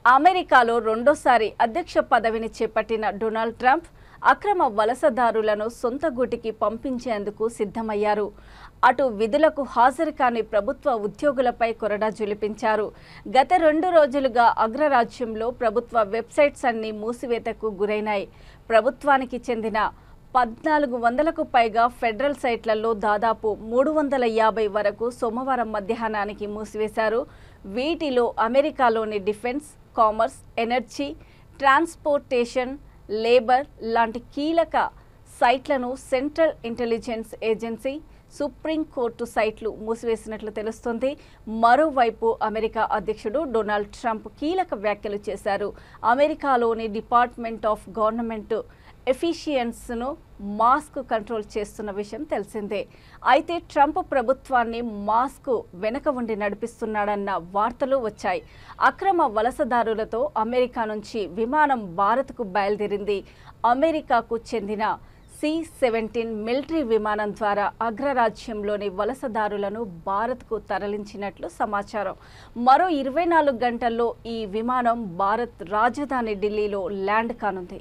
అమెరికాలో రెండోసారి అధ్యక్ష పదవిని చేపట్టిన డొనాల్డ్ ట్రంప్ అక్రమ వలసదారులను సొంత గూటికి పంపించేందుకు సిద్ధమయ్యారు. అటు విధులకు హాజరు కాని ప్రభుత్వ ఉద్యోగులపై కొరడా జులిపించారు. గత 2 రోజులుగా అగ్రరాజ్యంలో ప్రభుత్వ వెబ్సైట్స్ అన్ని మూసివేతకు గురైనాయి. ప్రభుత్వానికి చెందిన 1400కు పైగా ఫెడరల్ సైట్లలో దాదాపు 350 వరకు సోమవారం మధ్యాహ్నానికి మూసివేశారు. వీటిలో అమెరికాలోని defence, commerce, energy, transportation, labour లాంటి కీలక సైట్లను central intelligence agency, supreme court సైట్లు మూసివేసినట్లు తెలుస్తోంది. మరోవైపు అమెరికా అధ్యక్షుడు డొనాల్డ్ ట్రంప్ కీలక వ్యాఖ్యలు చేశారు. అమెరికాలోని డిపార్ట్మెంట్ ఆఫ్ గవర్నమెంట్ ఎఫిషియన్స్ను మాస్క్ కంట్రోల్ చేస్తున్న విషయం తెలిసిందే. అయితే ట్రంప్ ప్రభుత్వాన్ని మాస్క్ వెనక ఉండి నడిపిస్తున్నాడన్న వార్తలు వచ్చాయి. అక్రమ వలసదారులతో అమెరికా నుంచి విమానం భారత్కు బయలుదేరింది. అమెరికాకు చెందిన C-17 మిలిటరీ విమానం ద్వారా అగ్రరాజ్యంలోని వలసదారులను భారత్కు తరలించినట్లు సమాచారం. మరో 24 గంటల్లో ఈ విమానం భారత్ రాజధాని ఢిల్లీలో ల్యాండ్ కానుంది.